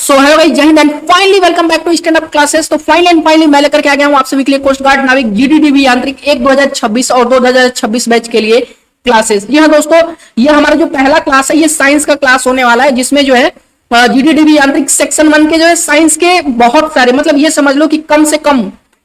सो है भाई, जय हिंद and finally welcome back to stand up classes. तो फाइनली मैं लेकर के आ गया हूं आप सभी के लिए कोस्ट गार्ड नाविक जीडीडीबी यांत्रिक 1 2026 और 2026 बैच के लिए क्लासेस। जी हाँ दोस्तों, ये हमारा जो पहला क्लास है ये साइंस का क्लास होने वाला है, जिसमें जो है जीडीडीबी यांत्रिक सेक्शन 1 के जो है साइंस के बहुत सारे, मतलब ये समझ लो कि कम से कम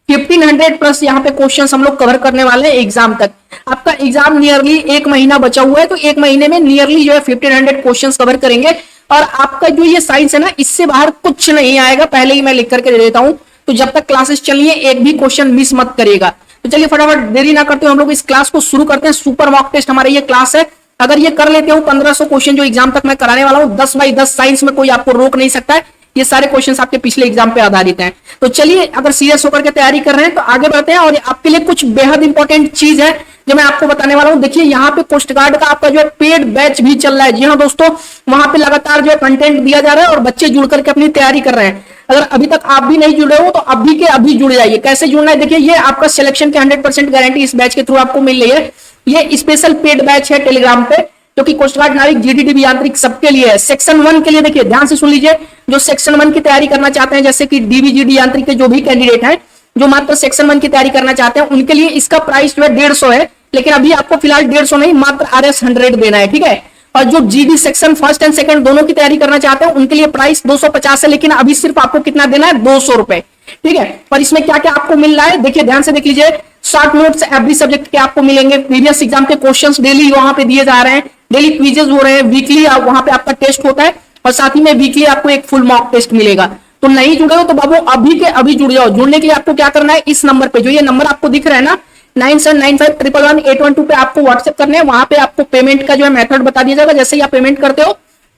1500 प्लस यहाँ पे क्वेश्चंस हम लोग कवर करने वाले हैं एग्जाम तक। आपका एग्जाम नियरली 1 महीना बचा हुआ है, तो 1 महीने में नियरली जो है 1500 क्वेश्चंस कवर करेंगे। और आपका जो ये साइंस है ना, इससे बाहर कुछ नहीं आएगा, पहले ही मैं लिख करके दे देता हूं। तो जब तक क्लासेस चलिए एक भी क्वेश्चन मिस मत करिएगा। तो चलिए फटाफट देरी ना करते हुए हम लोग इस क्लास को शुरू करते हैं। सुपर मॉक टेस्ट हमारा ये क्लास है। अगर ये कर लेते हो 1500 क्वेश्चन जो एग्जाम तक मैं कराने वाला हूं, 10 बाई 10 साइंस में कोई आपको रोक नहीं सकता है। ये सारे क्वेश्चंस आपके पिछले एग्जाम पे आधारित हैं। तो चलिए, अगर सीरियस होकर के तैयारी कर रहे हैं तो आगे बढ़ते हैं। और आपके लिए कुछ बेहद इंपॉर्टेंट चीज है जो मैं आपको बताने वाला हूं। देखिए, यहाँ पे कोस्ट गार्ड का आपका जो है पेड बैच भी चल रहा है। जी हाँ दोस्तों, वहां पे लगातार जो है कंटेंट दिया जा रहा है और बच्चे जुड़ करके अपनी तैयारी कर रहे हैं। अगर अभी तक आप भी नहीं जुड़े हो तो अभी के अभी जुड़ जाइए। कैसे जुड़ना है देखिए, ये आपका सिलेक्शन की 100% गारंटी इस बैच के थ्रू आपको मिल रही है। ये स्पेशल पेड बैच है टेलीग्राम पे, जो कि कोस्ट गार्ड नाविक जीडीडीबी यांत्रिक सबके लिए है। सेक्शन 1 के लिए देखिए ध्यान से सुन लीजिए, जो सेक्शन 1 की तैयारी करना चाहते हैं, जैसे कि डीबीजीडी यांत्रिक के जो भी कैंडिडेट हैं जो मात्र सेक्शन 1 की तैयारी करना चाहते हैं, उनके लिए इसका प्राइस जो है 150 है। लेकिन अभी आपको फिलहाल 150 नहीं, मात्र RS 100 देना है, ठीक है। और जो GD section first and second दोनों की तैयारी करना चाहते हैं, उनके लिए प्राइस 250 है। लेकिन अभी सिर्फ आपको कितना देना है, 200 रुपए, ठीक है। और इसमें क्या क्या आपको मिल रहा है देखिए, ध्यान से देख लीजिए। शॉर्ट नोट्स एवरी सब्जेक्ट के आपको मिलेंगे। प्रीवियस एग्जाम के क्वेश्चंस डेली वहां पे दिए जा रहे हैं, डेली क्विजेस हो रहे हैं, वीकली वहां पे आपका टेस्ट होता है। और साथ ही में वीकली आपको एक फुल मॉक टेस्ट मिलेगा। तो नहीं जुड़े हो तो बाबू अभी के अभी जुड़ जाओ। जुड़ने के लिए आपको क्या करना है, इस नंबर पे, जो ये नंबर आपको दिख रहा है ना 9795111812 पे आपको व्हाट्सएप करने हैं। वहां पे आपको पेमेंट का जो है मेथड बता दिया जाएगा। जैसे ही आप पेमेंट करते हो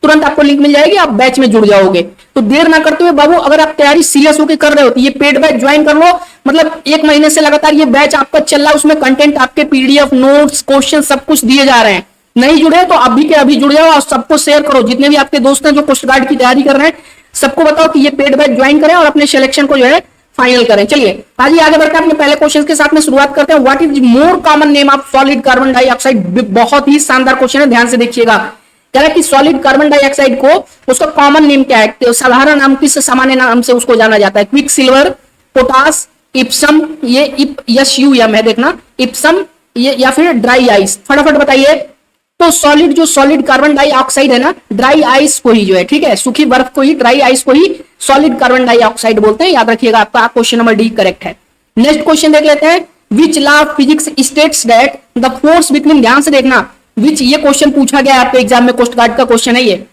तुरंत आपको लिंक मिल जाएगी, आप बैच में जुड़ जाओगे। तो देर ना करते हुए बाबू, अगर आप तैयारी सीरियस होकर कर रहे हो तो ये पेड बैच ज्वाइन कर लो। मतलब 1 महीने से लगातार ये बैच आपका चल रहा है, उसमें कंटेंट आपके PDF नोट्स क्वेश्चन सब कुछ दिए जा रहे हैं। नहीं जुड़े तो अभी के अभी जुड़ जाओ और सबको शेयर करो। जितने भी आपके दोस्त हैं जो कोस्ट गार्ड की तैयारी कर रहे हैं, सबको बताओ कि ये पेड बैच ज्वाइन करें और अपने सिलेक्शन को जो है फाइनल करें। चलिए आज आगे बढ़कर अपने पहले क्वेश्चन के साथ में शुरुआत करते हैं। What is more common name of solid carbon dioxide. बहुत ही शानदार क्वेश्चन है, ध्यान से देखिएगा। कह रहा है कि सॉलिड कार्बन डाइऑक्साइड को उसका कॉमन नेम क्या है, तो साधारण नाम, किस सामान्य नाम से उसको जाना जाता है। क्विक सिल्वर, पोटास, इप्सम, ये SUM है देखना, इप्सम ये, या फिर ड्राई आइस। फटाफट बताइए। तो सॉलिड, जो सॉलिड कार्बन डाइऑक्साइड है ना, ड्राई आइस को ही जो है, ठीक है, सूखी बर्फ को ही, ड्राई आइस को ही सॉलिड कार्बन डाइऑक्साइड बोलते हैं। याद रखिएगा, आपका क्वेश्चन नंबर D करेक्ट है। नेक्स्ट क्वेश्चन देख लेते हैं। विच law of physics states that the फोर्स बिटवीन, ध्यान से देखना, विच, ये क्वेश्चन पूछा गया आपके एग्जाम में, कोस्ट गार्ड का क्वेश्चन है ये।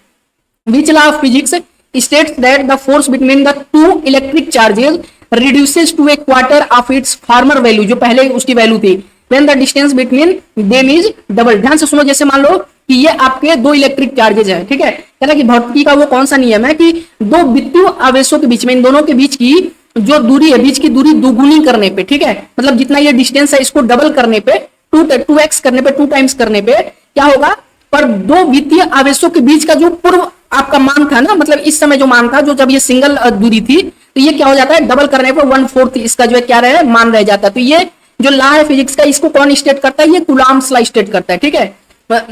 Which law of physics states that the फोर्स बिटवीन द 2 electric charges reduces to a quarter of its former value, जो पहले उसकी वैल्यू थी, when the distance between them is double। ध्यान से सुनो, जैसे मान लो कि ये आपके 2 इलेक्ट्रिक चार्जेज हैं, ठीक है। कह रहा कि भौतिकी का वो कौन सा नियम है कि 2 विद्युत आवेशों के बीच में, इन दोनों के बीच की जो दूरी है, बीच की दूरी दुगुनी करने पे, ठीक है, मतलब जितना ये डिस्टेंस है इसको डबल करने पे, 2x करने पे, 2 टाइम्स करने पे क्या होगा, पर 2 विद्युतीय आवेशों के बीच का जो पूर्व आपका मान था ना, मतलब इस समय जो मान था, जो जब ये सिंगल दूरी थी, तो ये क्या हो जाता है, डबल करने पर 1/4 इसका जो है क्या रहे, मान रह जाता है। तो ये जो लॉ है फिजिक्स का, इसको कौन स्टेट करता है, ये कूलॉम्स लॉ स्टेट करता है, ठीक है,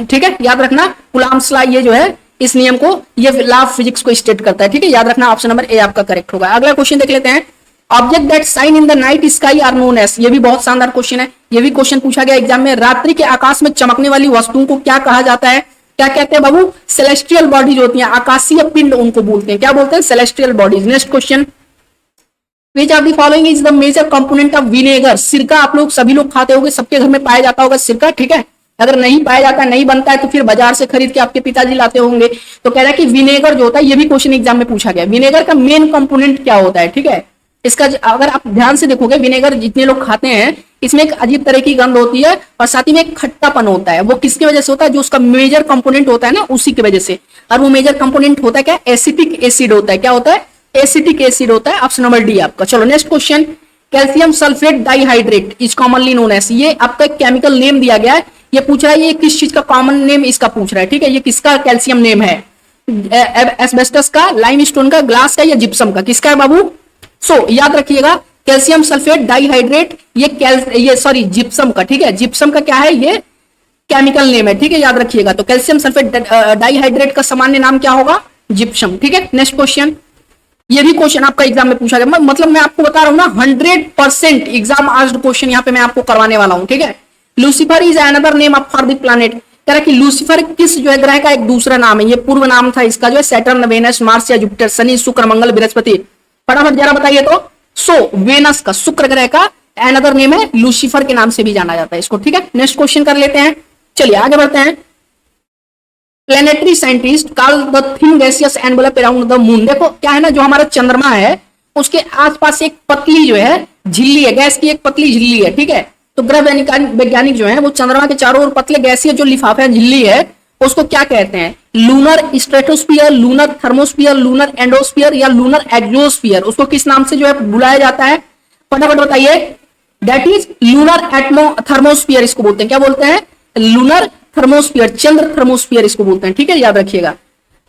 ठीक है, याद रखना। कूलॉम्स लॉ ये जो है, इस नियम को, ये लॉ ऑफ फिजिक्स को स्टेट करता है, ठीक है, याद रखना। ऑप्शन नंबर A आपका करेक्ट होगा। अगला क्वेश्चन देख लेते हैं। Object that shine in the night sky are known as, ये भी बहुत शानदार क्वेश्चन है। ये भी क्वेश्चन पूछा गया एग्जाम में। रात्रि के आकाश में चमकने वाली वस्तुओं को क्या कहा जाता है, क्या कहते हैं बाबू, सेलेस्टियल बॉडीज होती हैं, आकाशीय पिंड उनको बोलते हैं, क्या बोलते हैं, celestial bodies. Next question. Which of the following is the major component of vinegar? सिरका आप लोग सभी लोग खाते होंगे, सबके घर में पाया जाता होगा सिरका, ठीक है। अगर नहीं पाया जाता, नहीं बनता है, तो फिर बाजार से खरीद के आपके पिताजी लाते होंगे। तो कह रहा है कि विनेगर जो होता है, ये भी क्वेश्चन एग्जाम में पूछा गया, विनेगर का मेन कंपोनेंट क्या होता है, ठीक है। इसका अगर आप ध्यान से देखोगे, विनेगर जितने लोग खाते हैं, इसमें एक अजीब तरह की गंध होती है और साथ ही में एक खट्टापन होता है। वो किसकी वजह से होता है, जो उसका मेजर कंपोनेंट होता है ना, उसी की वजह से। और वो मेजर कंपोनेंट होता है क्या, एसिटिक एसिड होता है। क्या होता है, एसिटिक एसिड होता है। ऑप्शन नंबर D आपका। चलो next question. Calcium sulphate dihydrate is commonly known as, ये आपका केमिकल नेम दिया गया है। ये पूछ रहा है ये किस चीज का कॉमन नेम इसका पूछ रहा है, ठीक है। ये किसका कैल्शियम नेम है, एस्बेस्टस का, लाइमस्टोन का, ग्लास का या जिप्सम का, किसका है बाबू। सो याद रखिएगा, कैल्शियम सल्फेट डाइहाइड्रेट, ये सॉरी जिप्सम का, ठीक है। जिप्सम का क्या है, ये केमिकल नेम है, ठीक है, याद रखिएगा। तो कैल्शियम सल्फेट डाइहाइड्रेट का सामान्य नाम क्या होगा, जिप्सम, ठीक है। Next question. ये भी क्वेश्चन आपका एग्जाम में पूछा गया, मतलब मैं आपको बता रहा हूं ना 100% एग्जाम आस्क्ड क्वेश्चन यहाँ पे मैं आपको करवाने वाला हूं, ठीक है। Lucifer is another name of for the planet, कह रहा कि लूसीफर किस जो है ग्रह का एक दूसरा नाम है, ये पूर्व नाम था इसका जो है सैटर्न, वेनस, मार्स या जुपिटर, शनि, शुक्र, मंगल, बृहस्पति। फटाफट जरा बताइए तो। सो वेनस का, शुक्र ग्रह का अनदर नेम है लूसीफर के नाम से भी जाना जाता है इसको, ठीक है। नेक्स्ट क्वेश्चन कर लेते हैं, चलिए आगे बढ़ते हैं। Planetary scientist call the thin gaseous envelope around the moon, देखो क्या है ना, जो हमारा चंद्रमा है उसके आसपास एक पतली जो है झिल्ली है, गैस की एक पतली झिल्ली है, ठीक है। तो ग्रह वैज्ञानिक जो है वो चंद्रमा के चारों ओर पतले गैसीय जो लिफाफे झिल्ली है उसको क्या कहते हैं? Lunar stratosphere, lunar thermosphere, lunar endosphere या लूनर एक्सोस्फियर, उसको किस नाम से जो है बुलाया जाता है? फटाफट बताइए। दैट इज लूनर थर्मोस्फियर इसको बोलते हैं, क्या बोलते हैं? लूनर थर्मोस्फियर, चंद्र थर्मोस्फियर इसको बोलते हैं, ठीक है, याद रखिएगा।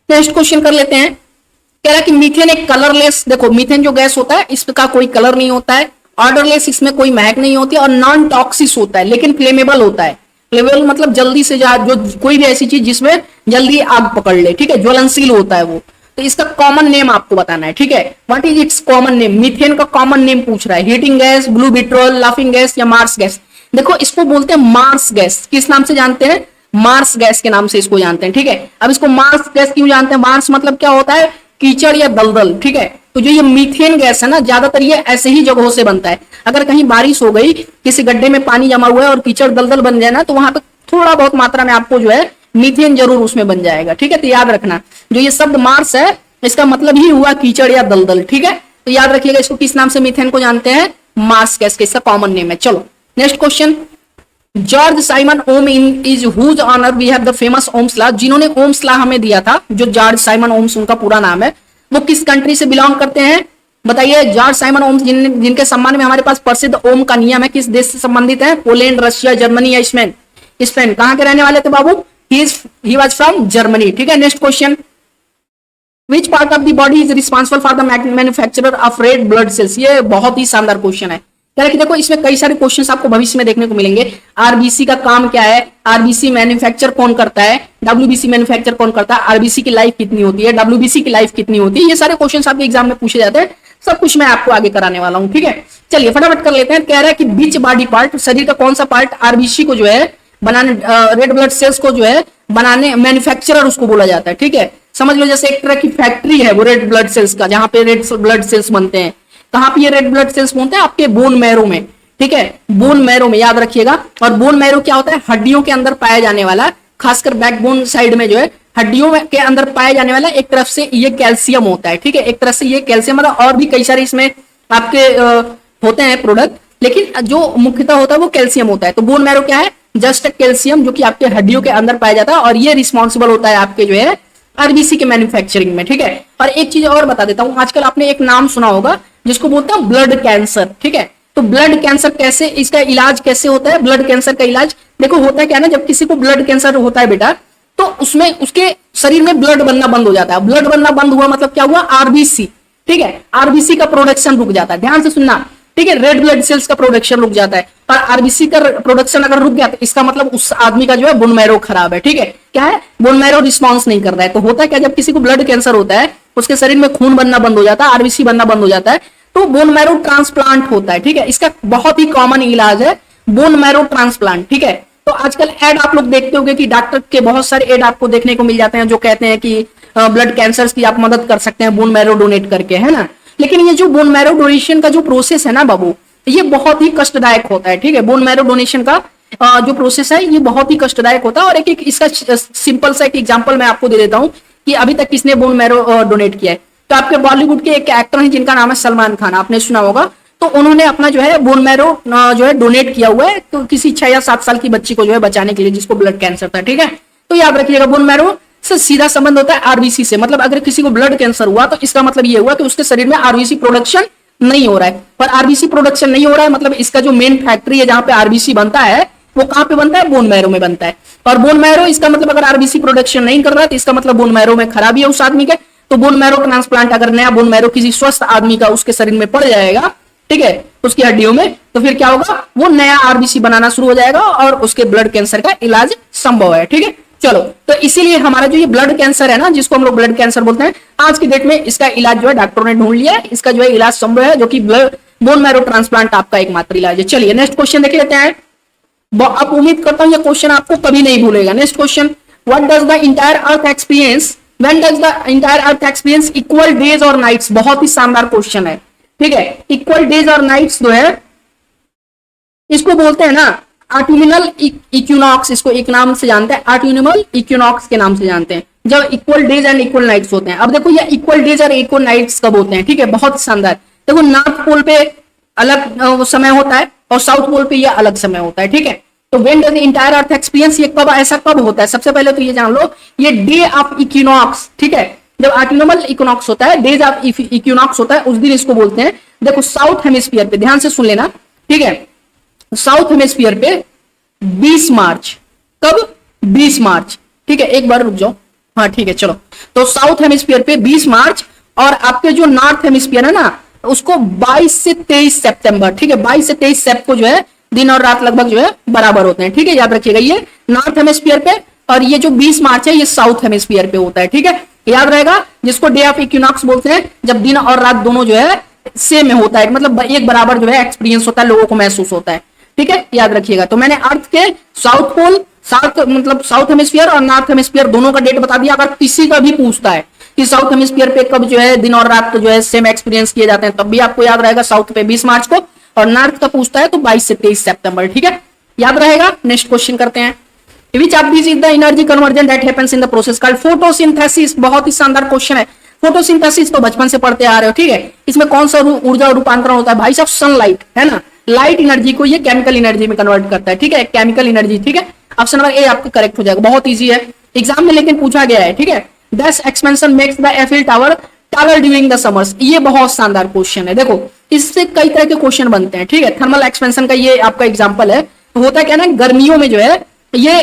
नेक्स्ट क्वेश्चन कर लेते हैं। कह रहा है कि मीथेन एक कलरलेस, देखो मीथेन जो गैस होता है इसका कोई कलर नहीं होता है, ऑर्डरलेस, इसमें कोई महक नहीं होती और नॉन टॉक्सिक होता है, लेकिन फ्लेमेबल होता है। फ्लेमेबल मतलब जल्दी से जो कोई भी ऐसी चीज जिसमें जल्दी आग पकड़ ले, ठीक है, ज्वलनशील होता है वो। तो इसका कॉमन नेम आपको बताना है, ठीक है। What is it's common name? Methane का कॉमन नेम पूछ रहा है। Heating gas, blue vitriol, laughing gas या मार्स गैस? देखो इसको बोलते हैं मार्स गैस। किस नाम से जानते हैं? मार्स गैस के नाम से इसको जानते हैं, ठीक है। अब इसको मार्स गैस क्यों जानते हैं? मार्स मतलब क्या होता है? कीचड़ या दलदल, ठीक है। तो जो ये मीथेन गैस है ना, ज्यादातर ये ऐसे ही जगहों से बनता है। अगर कहीं बारिश हो गई, किसी गड्ढे में पानी जमा हुआ है और कीचड़ दलदल बन जाए ना, तो वहां पे थोड़ा बहुत मात्रा में आपको जो है मीथेन जरूर उसमें बन जाएगा, ठीक है। तो याद रखना, जो ये शब्द मार्स है इसका मतलब ही हुआ कीचड़ या दलदल, ठीक है। तो याद रखिएगा इसको किस नाम से मीथेन को जानते हैं? मार्स गैस के, इसका कॉमन नेम है। चलो next question. George Simon Ohm in is whose honour we have the famous Ohm's law, जिन्होंने ओम्स लॉ हमें दिया था, जो जॉर्ज साइमन ओम्स उनका पूरा नाम है, वो किस कंट्री से बिलोंग करते हैं? बताइए। जॉर्ज साइमन ओम्स जिनके सम्मान में हमारे पास प्रसिद्ध ओम का नियम है, किस देश से संबंधित है? पोलैंड, रशिया, जर्मनी या स्पेन? स्पेन। कहां के रहने वाले थे बाबू? ही वाज फ्रॉम जर्मनी, ठीक है। Next question. Which part of the body is responsible for the manufacturer of red blood cells? ये बहुत ही शानदार क्वेश्चन है। कह रहे कि देखो इसमें कई सारे क्वेश्चंस आपको भविष्य में देखने को मिलेंगे। आरबीसी का काम क्या है? आरबीसी मैन्युफैक्चर कौन करता है? डब्ल्यूबीसी मैन्युफैक्चर कौन करता है? आरबीसी की लाइफ कितनी होती है? डब्ल्यूबीसी की लाइफ कितनी होती है? ये सारे क्वेश्चंस आपके एग्जाम में पूछे जाते हैं, सब कुछ मैं आपको आगे कराने वाला हूं, ठीक है। चलिए फटाफट कर लेते हैं। कह रहा है कि बीच बॉडी पार्ट, शरीर का कौन सा पार्ट आरबीसी को जो है बनाने, रेड ब्लड सेल्स को जो है बनाने, मैन्युफैक्चरर उसको बोला जाता है, ठीक है। समझ लो जैसे एक तरह की फैक्ट्री है वो रेड ब्लड सेल्स का, जहां पे रेड ब्लड सेल्स बनते हैं। कहां पे ये रेड ब्लड सेल्स बनते हैं? आपके बोन मैरो में, ठीक है, बोन मैरो में, याद रखिएगा। और बोन मैरो क्या होता है? हड्डियों के अंदर पाया जाने वाला, खासकर बैकबोन साइड में जो है हड्डियों के अंदर पाया जाने वाला एक तरफ से ये कैल्शियम होता है, ठीक है। एक तरफ से ये कैल्शियम, मतलब और भी कई सारे इसमें आपके होते हैं प्रोडक्ट, लेकिन जो मुख्यतः होता है वो कैल्शियम होता है। तो बोन मैरो क्या है? जस्ट कैल्शियम, जो कि आपके हड्डियों के अंदर पाया जाता है, और ये रिस्पॉन्सिबल होता है आपके जो है आरबीसी के मैन्युफैक्चरिंग में, ठीक है। और एक चीज और बता देता हूं, आजकल आपने एक नाम सुना होगा जिसको बोलते हैं ब्लड कैंसर, ठीक है। तो ब्लड कैंसर कैसे, इसका इलाज कैसे होता है? ब्लड कैंसर का इलाज देखो होता है क्या ना, जब किसी को ब्लड कैंसर होता है बेटा, तो उसमें उसके शरीर में ब्लड बनना बंद हो जाता है। ब्लड बनना बंद हुआ मतलब क्या हुआ? आरबीसी, ठीक है, आरबीसी का प्रोडक्शन रुक जाता है। ध्यान से सुनना, ठीक है, रेड ब्लड सेल्स का प्रोडक्शन रुक जाता है। और आरबीसी का प्रोडक्शन अगर रुक गया तो इसका मतलब उस आदमी का जो है बोन मैरो खराब है, ठीक है। क्या है? बोन मैरो रिस्पॉन्स नहीं कर रहा है। तो होता है क्या, जब किसी को ब्लड कैंसर होता है उसके शरीर में खून बनना बंद हो जाता है, आरबीसी बनना बंद हो जाता है, तो बोन मैरो ट्रांसप्लांट होता है, ठीक है। इसका बहुत ही कॉमन इलाज है बोन मैरो ट्रांसप्लांट, ठीक है। तो आजकल एड आप लोग देखते होंगे कि डॉक्टर के बहुत सारे एड आपको देखने को मिल जाते हैं जो कहते हैं कि ब्लड कैंसर की आप मदद कर सकते हैं बोन मैरो डोनेट करके, है ना। लेकिन ये जो बोन मैरो डोनेशन का जो प्रोसेस है ना बाबू, ये बहुत ही कष्टदायक होता है, ठीक है। बोन मैरो डोनेशन का जो प्रोसेस है ये बहुत ही कष्टदायक होता है। और एक इसका सिंपल सा एक एग्जांपल मैं आपको दे देता हूं कि अभी तक किसने बोन मैरो डोनेट किया है। तो आपके बॉलीवुड के एक एक्टर हैं जिनका नाम है सलमान खान, आपने सुना होगा। तो उन्होंने अपना जो है बोन मैरो जो है डोनेट किया हुआ है, तो किसी 6 या 7 साल की बच्ची को जो है बचाने के लिए, जिसको ब्लड कैंसर था, ठीक है। तो याद रखिएगा बोन मैरो से सीधा संबंध होता है आरबीसी से। मतलब अगर किसी को ब्लड कैंसर हुआ तो इसका मतलब ये हुआ कि उसके शरीर में आरबीसी प्रोडक्शन नहीं हो रहा है। और आरबीसी प्रोडक्शन नहीं हो रहा है मतलब इसका जो मेन फैक्ट्री है जहां पे आरबीसी बनता है वो कहां पे बनता है? बोन मैरो में बनता है। और बोन मैरो, इसका मतलब अगर आरबीसी प्रोडक्शन नहीं कर रहा है तो इसका मतलब बोन मैरो में खराबी है उस आदमी के। तो बोन मैरो ट्रांसप्लांट, अगर नया बोन मैरो किसी स्वस्थ आदमी का उसके शरीर में पड़ जाएगा, ठीक है, उसकी हड्डियों में, तो फिर क्या होगा? वो नया आरबीसी बनाना शुरू हो जाएगा और उसके ब्लड कैंसर का इलाज संभव है, ठीक है। चलो, तो इसीलिए हमारा जो ये ब्लड कैंसर है ना, जिसको हम लोग ब्लड कैंसर बोलते हैं, आज की डेट में इसका इलाज जो है डॉक्टरों ने ढूंढ लिया है, इसका जो है इलाज संभव है, जो कि बोन मैरो ट्रांसप्लांट आपका एकमात्र इलाज है। चलिए नेक्स्ट क्वेश्चन देख लेते हैं। अब उम्मीद करता हूं ये क्वेश्चन आपको कभी नहीं भूलेगा। Next question, what does the entire earth experience, when does the entire earth experience equal days और नाइट्स। बहुत ही शानदार क्वेश्चन है, ठीक है। इक्वल डेज और नाइट्स जो है इसको बोलते हैं ना ऑटोमिनल इक्विनॉक्स, इसको एक नाम से जानते हैं, ऑटोमिनल इक्विनॉक्स के नाम से जानते हैं, जब equal days and equal nights होते हैं। अब देखो ये इक्वल डेज और इक्वल नाइट्स कब होते हैं, ठीक है, बहुत शानदार। देखो नॉर्थ पोल पे अलग समय होता है और साउथ पोल पे ये अलग समय होता है, ठीक है। तो when does the entire earth experience, ये कब, ऐसा कब होता है? सबसे पहले तो ये जान लो, ये डे ऑफ इक्विनॉक्स, ठीक है, जब ऑटोमिनल इक्विनॉक्स होता है, डेज ऑफ इक्विनॉक्स होता है, उस दिन इसको बोलते हैं। देखो साउथ हेमिस्फीयर पे ध्यान से सुन लेना, ठीक है, साउथ हेमिस्फीयर पे 20 मार्च, कब? 20 मार्च, ठीक है। एक बार रुक जाओ, हाँ ठीक है, चलो। तो साउथ हेमिस्फीयर पे 20 मार्च, और आपके जो नॉर्थ हेमिस्फीयर है ना, उसको 22 से 23 सितंबर, ठीक है, 22 से 23 सितंबर को जो है दिन और रात लगभग जो है बराबर होते हैं, ठीक है, याद रखिएगा। ये नॉर्थ हेमिस्फीयर पे, और ये जो 20 मार्च है ये साउथ हेमिस्फीयर पे होता है, ठीक है, याद रहेगा। जिसको डे ऑफ इक्विनॉक्स बोलते हैं, जब दिन और रात दोनों जो है सेम में होता है, मतलब एक बराबर जो है एक्सपीरियंस होता है, लोगों को महसूस होता है, ठीक है, याद रखिएगा। तो मैंने अर्थ के साउथ पोल, साउथ मतलब साउथ हेमिस्फीयर और नॉर्थ हेमिस्फीयर दोनों का डेट बता दिया। अगर किसी का भी पूछता है कि साउथ हेमिस्फीयर पे कब जो है दिन और रात जो है सेम एक्सपीरियंस किए जाते हैं, तब भी आपको याद रहेगा साउथ पे 20 मार्च को, और नॉर्थ का पूछता है तो 22 से 23 सितंबर, ठीक है, याद रहेगा। नेक्स्ट क्वेश्चन करते हैं। Which of this is the energy conversion that happens in the process called photosynthesis. बहुत ही शानदार क्वेश्चन है। फोटोसिंथेसिस तो बचपन से पढ़ते आ रहे हो, ठीक है। इसमें कौन सा ऊर्जा रूपांतरण होता है भाई साहब? सनलाइट, है ना, लाइट एनर्जी को ये केमिकल एनर्जी में कन्वर्ट करता है, ठीक है, केमिकल एनर्जी, ठीक है। ऑप्शन नंबर ए आपका करेक्ट हो जाएगा, बहुत इजी है, एग्जाम में लेकिन पूछा गया है, ठीक है। दस expansion makes the Eiffel tower taller during the summers. ये बहुत शानदार क्वेश्चन है, देखो इससे कई तरह के क्वेश्चन बनते हैं, ठीक है। थर्मल एक्सपेंशन का ये आपका एग्जांपल है। तो होता क्या ना, गर्मियों में जो है ये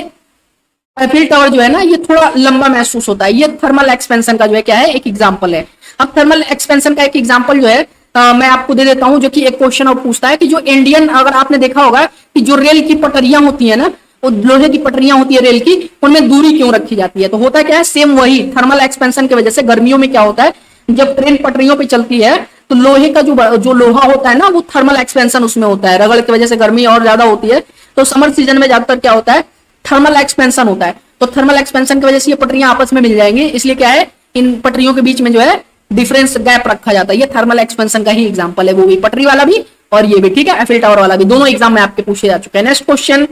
एफिल टावर जो है ना, ये थोड़ा लंबा महसूस होता है। ये थर्मल एक्सपेंशन का जो है क्या है, एक एग्जांपल है। अब थर्मल एक्सपेंशन का एक एग्जांपल जो है मैं आपको दे देता हूं, जो कि एक क्वेश्चन और पूछता है कि जो इंडियन, अगर आपने देखा होगा कि जो रेल की पटरियां होती है ना, वो लोहे की पटरियां होती है रेल की, उनमें दूरी क्यों रखी जाती है? तो होता क्या है, सेम वही थर्मल एक्सपेंशन की वजह से गर्मियों में क्या होता है, जब ट्रेन पटरियों पे चलती है तो लोहे का जो लोहा होता है ना, वो थर्मल एक्सपेंशन उसमें होता है, रगड़ की वजह से गर्मी और ज्यादा होती है। तो समर सीजन में ज्यादातर क्या होता है, थर्मल एक्सपेंशन होता है। तो थर्मल एक्सपेंशन की वजह से ये पटरियां आपस में मिल जाएंगी, इसलिए क्या है, इन पटरियों के बीच में जो है डिफरेंस गैप रखा जाता है। ये थर्मल एक्सपेंशन का ही एग्जांपल है, वो भी पटरी वाला भी और ये भी, ठीक है, एफिल टावर वाला भी, दोनों एग्जाम में आपके पूछे जा चुके हैं। नेक्स्ट क्वेश्चन,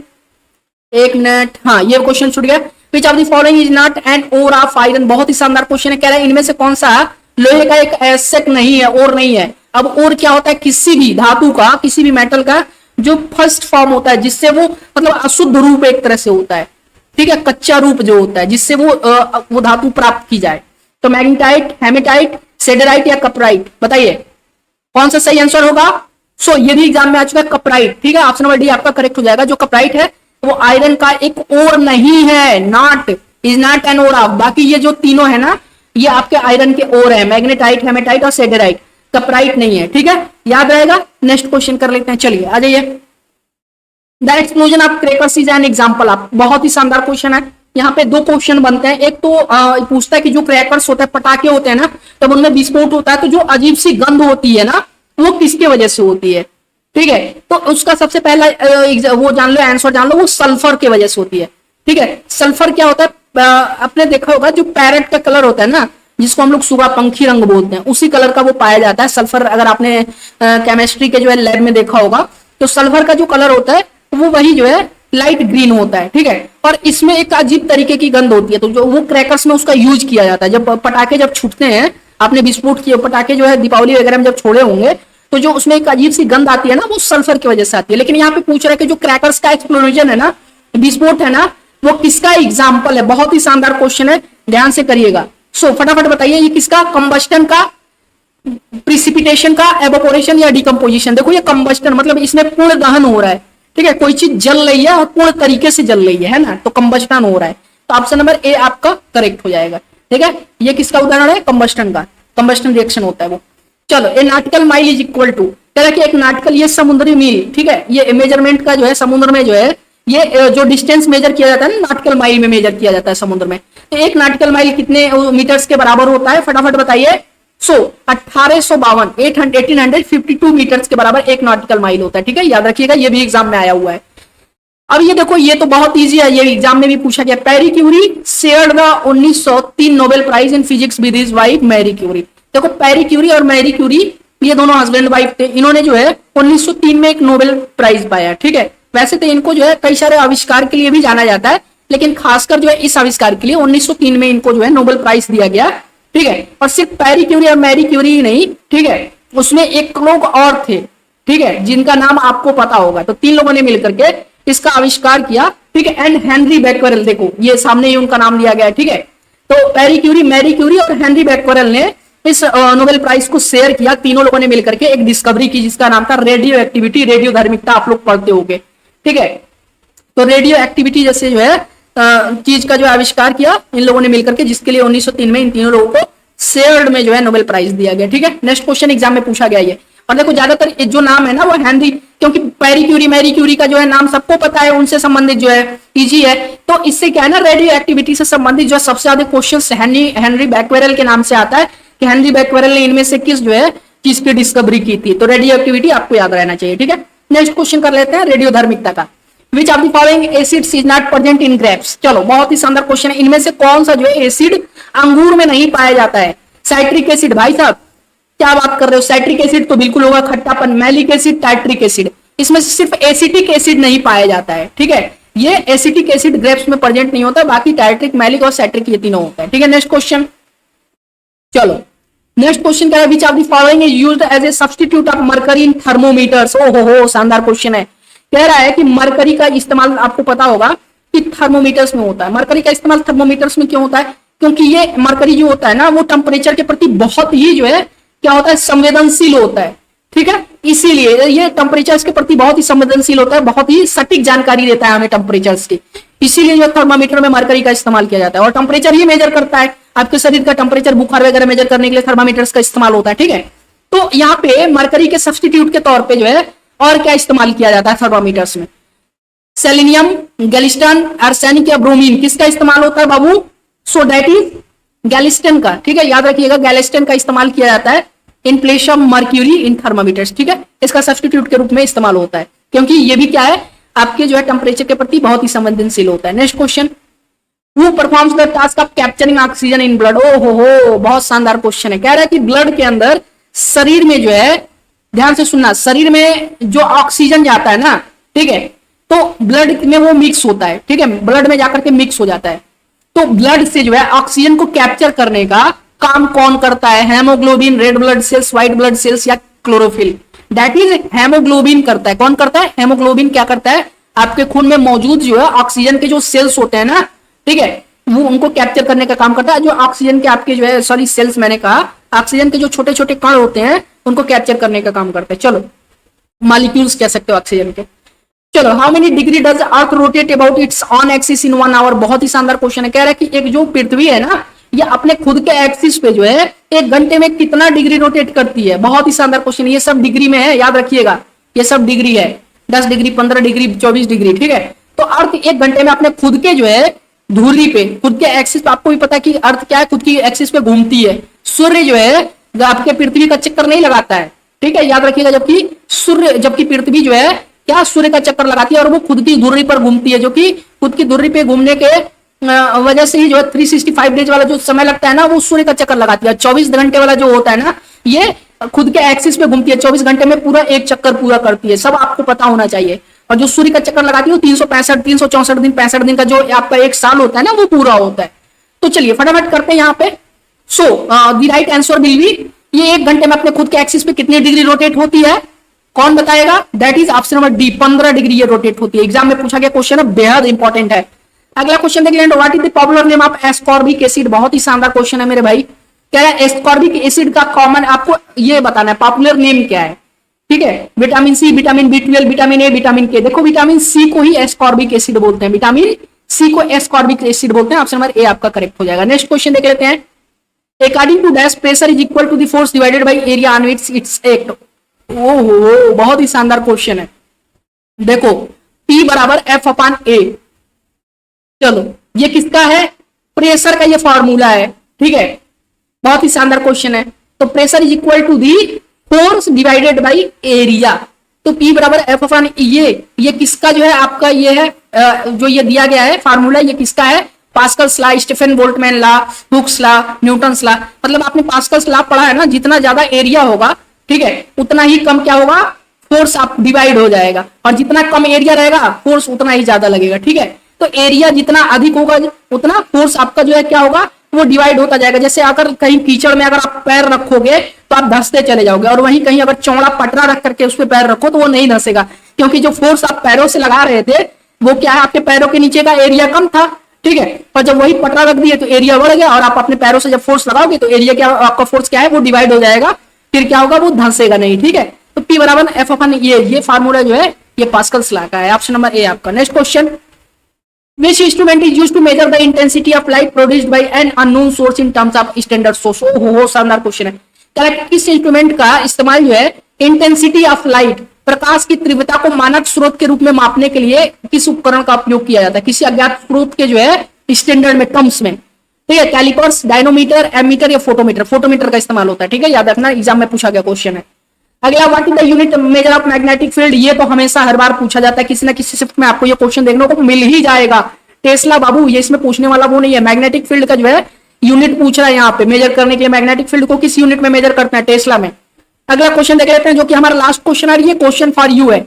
एक मिनट, हाँ ये क्वेश्चन छूट गया। Which of the following is not an ore of iron. बहुत ही शानदार क्वेश्चन है, कह रहा है इनमें से कौन सा लोहे का एक एसेट नहीं है, और नहीं है। अब और क्या होता है, किसी भी धातु का, किसी भी मेटल का जो फर्स्ट फॉर्म होता है, जिससे वो मतलब अशुद्ध रूप एक तरह से होता है, ठीक है, कच्चा रूप जो होता है, जिससे वो धातु प्राप्त की जाए। तो मैग्नेटाइट, हेमेटाइट, सेडेराइट या कपराइट, बताइए कौन सा सही आंसर होगा? सो ये भी एग्जाम में आ चुका है, कपराइट, ठीक है, ऑप्शन नंबर डी आपका करेक्ट हो जाएगा। जो कपराइट है वो आयरन का एक और नहीं है, not, is not an ore of. बाकी ये जो तीनों है ना, ये आपके आयरन के और है, मैग्नेटाइट, हेमेटाइट और सेडेराइट, कपराइट नहीं है, ठीक है, याद रहेगा। नेक्स्ट क्वेश्चन कर लेते हैं, चलिए आ जाइए। The explosion of crackers is an example of. बहुत ही शानदार क्वेश्चन है। यहाँ पे दो क्वेश्चन बनते हैं। एक तो पूछता है कि जो क्रैकर्स होते हैं, पटाखे होते हैं ना, तब उनमें विस्फोट होता है तो जो अजीब सी गंध होती है ना, वो किसके वजह से होती है, ठीक है। तो उसका सबसे पहला वो जान लो, आंसर जान लो, वो सल्फर की वजह से होती है, ठीक है। सल्फर क्या होता है, आपने देखा होगा जो पैरेट का कलर होता है ना, जिसको हम लोग सुगा पंखी रंग बोलते हैं, उसी कलर का वो पाया जाता है सल्फर। अगर आपने केमिस्ट्री के जो है लैब में देखा होगा, तो सल्फर का जो कलर होता है वो वही जो है लाइट ग्रीन होता है, ठीक है। और इसमें एक अजीब तरीके की गंध होती है, तो जो वो क्रैकर्स में उसका यूज किया जाता है। जब पटाखे जब छूटते हैं, आपने विस्फोट किए पटाखे जो है दीपावली वगैरह में जब छोड़े होंगे, तो जो उसमें एक अजीब सी गंध आती है ना, वो सल्फर की वजह से आती है। लेकिन यहाँ पे पूछ रहा है कि जो क्रैकर्स का एक्सप्लोजन है ना, विस्फोट है ना, वो किसका एग्जाम्पल है? बहुत ही शानदार क्वेश्चन है, ध्यान से करिएगा। सो फटाफट बताइए, ये किसका, कंबस्टन का, प्रिसिपिटेशन का, एवोपोरेशन या डिकम्पोजिशन? देखो ये कंबस्टन मतलब इसमें पूर्ण दहन हो रहा है, ठीक है, कोई चीज जल रही है और पूर्ण तरीके से जल रही है ना, तो कंबस्टन हो रहा है। तो ऑप्शन नंबर ए आपका करेक्ट हो जाएगा, ठीक है। ये किसका उदाहरण है, कंबस्टन का, कंबस्टन रिएक्शन होता है वो। चलो, a nautical mile is equal to, कह रहा है कि एक नाटिकल, ये समुद्री मील, ठीक है, ये मेजरमेंट का जो है समुद्र में जो है ये जो डिस्टेंस मेजर किया जाता है ना, नॉटिकल माइल में मेजर किया जाता है समुद्र में। तो एक नॉटिकल माइल कितने मीटर्स के बराबर होता है, फटाफट बताइए। 1852 1852 मीटर्स के बराबर एक नॉटिकल माइल होता है। ठीक है, याद रखिएगा, ये भी एग्जाम में आया हुआ है। अब ये देखो, ये तो बहुत इजी है, ये एग्जाम में भी पूछा गया। Pierre Curie shared the 1903 Nobel Prize in physics with his wife Marie Curie. देखो, पैरी क्यूरी और मैरी क्यूरी ये दोनों हस्बैंड वाइफ थे। इन्होंने जो है 1903 में एक नोबेल प्राइज पाया। ठीक है, वैसे तो इनको जो है कई सारे आविष्कार के लिए भी जाना जाता है, लेकिन खासकर जो है इस आविष्कार के लिए 1903 में इनको जो है नोबेल प्राइज दिया गया। ठीक है, और सिर्फ पैरी क्यूरी और मैरी क्यूरी ही नहीं, ठीक है, उसमें एक लोग और थे, ठीक है, जिनका नाम आपको पता होगा। तो 3 लोगों ने मिलकर के इसका आविष्कार किया। ठीक है, एंड हेनरी बैक्वेरेल, देखो ये सामने ही उनका नाम लिया गया है। ठीक है, तो पैरी क्यूरी, मैरी क्यूरी और हेनरी बैक्वेरेल ने इस नोबेल प्राइज को शेयर किया। तीनों लोगों ने मिलकर के एक डिस्कवरी की जिसका नाम था रेडियो एक्टिविटी, रेडियो धार्मिकता। आप लोग पढ़ते होंगे। ठीक है, तो रेडियो एक्टिविटी जैसे जो है चीज का जो आविष्कार किया इन लोगों ने मिलकर के, जिसके लिए 1903 में इन तीनों लोगों को शेयर्ड में जो है नोबेल प्राइज दिया गया। ठीक है, नेक्स्ट क्वेश्चन एग्जाम में पूछा गया ये। और देखो, ज्यादातर जो नाम है ना वो हेनरी, क्योंकि पैरी क्यूरी मैरी क्यूरी का जो है नाम सबको पता है, उनसे संबंधित जो है इजी है। तो इससे क्या है ना, रेडियो एक्टिविटी से संबंधित जो सबसे ज्यादा क्वेश्चन हेनरी बैक्वेरेल के नाम से आता है कि हेनरी बैक्वेरेल ने इनमें से किस जो है चीज की डिस्कवरी की थी। तो रेडियो एक्टिविटी आपको याद रहना चाहिए। ठीक है, नेक्स्ट क्वेश्चन कर लेते हैं रेडियो धार्मिकता का। विच of the following acids is not present in grapes. चलो, बहुत ही शानदार क्वेश्चन है। इनमें से कौन सा जो है एसिड अंगूर में नहीं पाया जाता है? Citric acid. भाई साहब क्या बात कर रहे हो, साइट्रिक एसिड तो बिल्कुल होगा, खट्टापन। मैलिक एसिड, टाइट्रिक एसिड, इसमें से सिर्फ एसिटिक एसिड नहीं पाया जाता है। ठीक है, ये एसिटिक एसिड ग्रेप्स में प्रेजेंट नहीं होता, बाकी टाइट्रिक, मैलिक और साइट्रिक ये तीनों होता है। ठीक है, नेक्स्ट क्वेश्चन। चलो, नेक्स्ट क्वेश्चन क्या है, which of the following is used as a substitute of mercury in thermometers. ओहो हो, शानदार क्वेश्चन है। कह रहा है कि मरकरी का इस्तेमाल आपको पता होगा कि थर्मोमीटर्स में होता है। मरकरी का इस्तेमाल थर्मोमीटर्स में क्यों होता है? क्योंकि ये मरकरी जो होता है ना, वो टेम्परेचर के प्रति बहुत ही जो है क्या होता है, संवेदनशील होता है। ठीक है, इसीलिए ये टेम्परेचर के प्रति बहुत ही संवेदनशील होता है, बहुत ही सटीक जानकारी देता है हमें टेम्परेचर्स की। इसीलिए जो थर्मामीटर में मरकरी का इस्तेमाल किया जाता है। और टेम्परेचर ही मेजर करता है आपके शरीर का टेम्परेचर, बुखार वगैरह मेजर करने के लिए थर्मामीटर्स का इस्तेमाल होता है। ठीक है, तो यहाँ पे मरकरी के सब्स्टिट्यूट के तौर पे जो है और क्या इस्तेमाल किया जाता है थर्मामीटर्स में? सेलेनियम, गैलिस्टन, आर्सेनिक या ब्रोमीन, किसका इस्तेमाल होता है बाबू? सो दैट इज गैलिस्टन का। ठीक है, याद रखिएगा, गैलिस्टन का इस्तेमाल किया जाता है in place of mercury in thermometers. ठीक है, इसका सब्स्टिट्यूट के रूप में इस्तेमाल होता है, क्योंकि ये भी क्या है, आपके जो है टेम्परेचर के प्रति बहुत ही संवेदनशील होता है। Next question, who performs the task of capturing oxygen in blood. ओ हो, बहुत शानदार क्वेश्चन है। कह रहा है कि ब्लड के अंदर, शरीर में जो है, ध्यान से सुनना, शरीर में जो ऑक्सीजन जाता है ना, ठीक है, तो ब्लड में वो मिक्स होता है। ठीक है, ब्लड में जाकर के मिक्स हो जाता है। तो ब्लड से जो है ऑक्सीजन को कैप्चर करने का काम कौन करता है? Haemoglobin, red blood cells, white blood cells या क्लोरोफिल? दैट इज हेमोग्लोबिन करता है। कौन करता है? हेमोग्लोबिन क्या करता है, आपके खून में मौजूद जो है ऑक्सीजन के जो सेल्स होते हैं ना, ठीक है, वो उनको कैप्चर करने का काम करता है। जो ऑक्सीजन के आपके जो है, सॉरी सेल्स मैंने कहा, ऑक्सीजन के जो छोटे छोटे कण होते हैं उनको कैप्चर करने का काम करते हैं। चलो, मॉलिक्यूल्स कह सकते हो ऑक्सीजन के। चलो, how many degree does earth rotate about its on axis in 1 hour. बहुत ही शानदार क्वेश्चन है। कह रहा है कि एक जो पृथ्वी है ना, ये अपने खुद के एक्सिस पे जो है 1 घंटे में कितना डिग्री रोटेट करती है। बहुत ही शानदार क्वेश्चन, ये सब डिग्री में है, याद रखिएगा, ये सब डिग्री है, 10 डिग्री, 15 डिग्री, 24 डिग्री। ठीक है, तो अर्थ 1 घंटे में अपने खुद के जो है धुरी पे, खुद के एक्सिस पे, आपको भी पता है कि अर्थ क्या है, खुद की एक्सिस पे घूमती है। सूर्य जो है आपके पृथ्वी का चक्कर नहीं लगाता है। ठीक है, याद रखिएगा, जबकि पृथ्वी जो है क्या, सूर्य का चक्कर लगाती है और वो खुद की धुरी पर घूमती है, जो कि खुद की धुरी पे घूमने के वजह से ही जो है 365 डेज वाला जो समय लगता है ना, वो सूर्य का चक्कर लगाती है। 24 घंटे वाला जो होता है ना, ये खुद के एक्सिस पे घूमती है। 24 घंटे में पूरा एक चक्कर पूरा करती है, सब आपको पता होना चाहिए। और जो सूर्य का चक्कर लगाती है वो 365, 364 दिन, 65 दिन का जो आपका एक साल होता है ना, वो पूरा होता है। तो चलिए फटाफट करते हैं यहाँ पे। So the right answer will be, ये 1 घंटे में अपने खुद के एक्सिस पे कितनी डिग्री रोटेट होती है, कौन बताएगा? That is option number D, 15 degree ये रोटेट होती है। एग्जाम में पूछा गया क्वेश्चन है, बेहद इंपॉर्टेंट है। अगला क्वेश्चन देख लेंगे, what is the popular name of ascorbic acid. बहुत ही शानदार क्वेश्चन है मेरे भाई। क्या है एस्कॉर्बिक एसिड का कॉमन, आपको ये बताना है पॉपुलर नेम क्या है। ठीक है, vitamin C, vitamin B12, vitamin A, vitamin K. देखो, विटामिन सी को ही एस्कॉर्बिक एसिड बोलते हैं, विटामिन सी को एस्कॉर्बिक एसिड बोलते हैं। ऑप्शन नंबर ए आपका करेक्ट हो जाएगा। नेक्स्ट क्वेश्चन देख लेते हैं, according to dash pressure is equal to the force divided by area on which its act. ओहो, बहुत ही शानदार क्वेश्चन है। देखो, P बराबर F अपान A। चलो ये किसका है, प्रेशर का ये फॉर्मूला है, ठीक है, बहुत ही शानदार क्वेश्चन है। तो pressure is equal to the force divided by area. तो P बराबर F अपान ये किसका जो है आपका ये है जो ये दिया गया है फार्मूला, ये किसका है, Pascal's law, Stefan Boltzmann law, Hooke's law, Newton's law. मतलब आपने पास्कल्स लॉ पढ़ा है ना, जितना ज्यादा एरिया होगा, ठीक है, उतना ही कम क्या होगा, फोर्स आप डिवाइड हो जाएगा, और जितना कम एरिया रहेगा फोर्स उतना ही ज्यादा लगेगा, ठीक है। तो एरिया जितना अधिक होगा उतना फोर्स आपका जो है क्या होगा, वो डिवाइड होता जाएगा। जैसे अगर कहीं कीचड़ में अगर आप पैर रखोगे तो आप धंसते चले जाओगे, और वहीं कहीं अगर चौड़ा पटरा रख करके उस पर पैर रखो तो वो नहीं धंसेगा, क्योंकि जो फोर्स आप पैरों से लगा रहे थे वो क्या है, आपके पैरों के नीचे का एरिया कम था, ठीक है, पर जब वही पटरा रख दिए तो एरिया बढ़ गया, और आप अपने पैरों से जब फोर्स लगाओगे तो एरिया क्या, आपका फोर्स क्या है, वो डिवाइड हो जाएगा, फिर क्या होगा, वो धंसेगा नहीं, ठीक है। तो P बराबर F अपन ये फार्मूला जो है ये पास्कल्स लॉ का है। ऑप्शन नंबर ए आपका। Next question, which instrument is used to measure the intensity of light produced by an unknown source in terms of standard source। हो शानदार क्वेश्चन है। करेक्ट, किस इंस्ट्रूमेंट का इस्तेमाल जो है इंटेंसिटी ऑफ लाइट, प्रकाश की तीव्रता को मानक स्रोत के रूप में मापने के लिए किस उपकरण का उपयोग किया जाता है, किसी अज्ञात स्रोत के जो है स्टैंडर्ड में, टर्म्स में, ठीक है। कैलिपर्स, डायनोमीटर, एमीटर या फोटोमीटर, फोटोमीटर का इस्तेमाल होता है, ठीक है, याद रखना, एग्जाम में पूछा गया क्वेश्चन है। अगला, what is the unit measure of magnetic field, ये तो हमेशा हर बार पूछा जाता है, किसी ना किसी शिफ्ट में आपको ये क्वेश्चन देखने को मिल ही जाएगा। टेस्ला बाबू, ये इसमें पूछने वाला वो नहीं है, मैग्नेटिक फील्ड का जो है यूनिट पूछ रहा है यहाँ पे, मेजर करने के लिए मैग्नेटिक फील्ड को किस यूनिट में मेजर करते हैं, टेस्ला में। अगला क्वेश्चन देख लेते हैं, जो कि हमारा लास्ट क्वेश्चन आ रही है, क्वेश्चन फॉर यू है।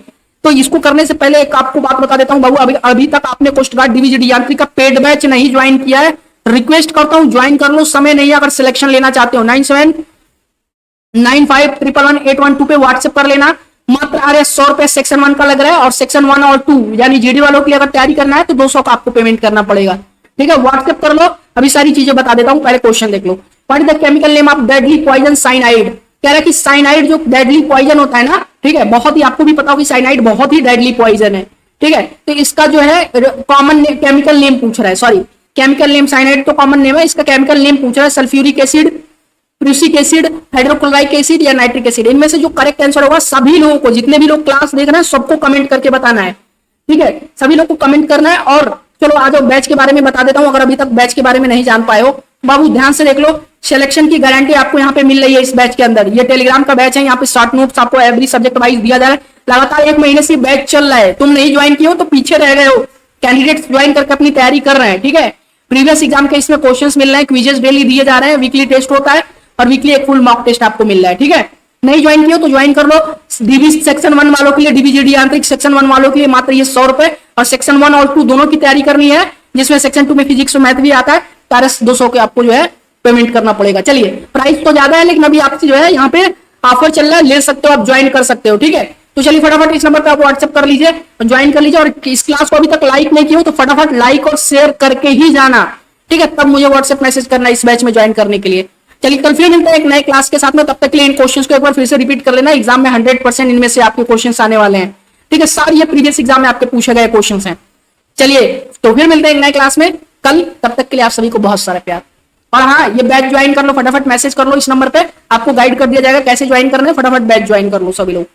तो इसको करने से पहले एक आपको बात बता देता हूँ बाबू, अभी तक आपने कोस्ट गार्ड डीवीजीडी यांत्रिक का पेड बैच नहीं ज्वाइन किया है, रिक्वेस्ट करता हूं ज्वाइन कर लो, समय नहीं है, अगर सिलेक्शन लेना चाहते हो 9795111812 पे व्हाट्सएप कर लेना। मात्र आ रहा है 100 रुपए सेक्शन 1 का लग रहा है, और सेक्शन 1 और 2 यानी जीडी वालों के लिए अगर तैयारी करना है तो 200 का आपको पेमेंट करना पड़ेगा, ठीक है। व्हाट्सएप कर लो, अभी सारी चीजें बता देता हूं, पहले क्वेश्चन देख लो। What is the chemical name of deadly poison cyanide. कह रहा है कि साइनाइड जो डेडली पॉइजन होता है ना, ठीक है, बहुत ही आपको भी पता हो कि साइनाइड बहुत ही डेडली पॉइजन है, ठीक है। तो इसका जो है कॉमन केमिकल नेम पूछ रहा है, सॉरी केमिकल नेम, साइनाइड तो कॉमन नेम है, इसका केमिकल नेम पूछ रहा है sulphuric acid, prussic acid, hydrochloric acid या नाइट्रिक एसिड। इनमें से जो करेक्ट आंसर होगा, सभी लोगों को, जितने भी लोग क्लास देख रहे हैं सबको कमेंट करके बताना है, ठीक है, सभी लोग को कमेंट करना है। और चलो आ जाओ, बैच के बारे में बता देता हूं, अगर अभी तक बैच के बारे में नहीं जान पाए हो बाबू, ध्यान से देख लो। सिलेक्शन की गारंटी आपको यहाँ पे मिल रही है इस बैच के अंदर, ये टेलीग्राम का बैच है, यहाँ पे शॉर्ट नोट्स आपको एवरी सब्जेक्ट वाइज दिया जा रहा है, लगातार 1 महीने से बैच चल रहा है, तुम नहीं ज्वाइन किए हो तो पीछे रह गए हो, कैंडिडेट्स ज्वाइन करके अपनी तैयारी कर रहे हैं, ठीक है। प्रीवियस एग्जाम के इसमें क्वेश्चंस मिल रहे हैं, क्विजेस डेली दिए जा रहे हैं, वीकली टेस्ट होता है, और वीकली एक फुल मॉक टेस्ट आपको मिल रहा है, ठीक है। नहीं ज्वाइन किया तो ज्वाइन कर लो। डीबी सेक्शन 1 वालों के लिए, डीबीजीडी यांत्रिक सेक्शन 1 वालों के लिए मात्र ये 100 रुपए, और सेक्शन 1 और 2 दोनों की तैयारी करनी है, जिसमें सेक्शन 2 में फिजिक्स और मैथ भी आता है, 200 के आपको जो है पेमेंट करना पड़ेगा। चलिए, प्राइस तो ज्यादा है, लेकिन अभी आपसे जो है यहाँ पे ऑफर चल रहा है, ले सकते हो आप, ज्वाइन कर सकते हो, ठीक है। तो चलिए फटाफट इस नंबर पे आप व्हाट्सएप कर लीजिए, ज्वाइन कर लीजिए, और इस क्लास को अभी तक लाइक नहीं किया हो तो फटाफट लाइक और शेयर करके ही जाना, ठीक है, तब मुझे व्हाट्सएप मैसेज करना इस बैच में ज्वाइन करने के लिए। चलिए कल फिर मिलते हैं एक नए क्लास के साथ में, तब तक के लिए इन क्वेश्चंस को एक बार फिर से रिपीट कर लेना, एग्जाम में 100% इनमें से आपके क्वेश्चंस आने वाले हैं, ठीक है, सारे ये प्रीवियस एग्जाम में आपके पूछे गए क्वेश्चंस हैं। चलिए तो फिर मिलते हैं एक नए क्लास में कल, तब तक के लिए आप सभी को बहुत सारा प्यार। और हाँ, ये बैच ज्वाइन कर लो, फटाफट मैसेज कर लो इस नंबर पे, आपको गाइड कर दिया जाएगा कैसे ज्वाइन करना है, फटाफट बैच ज्वाइन कर लो सभी लोग।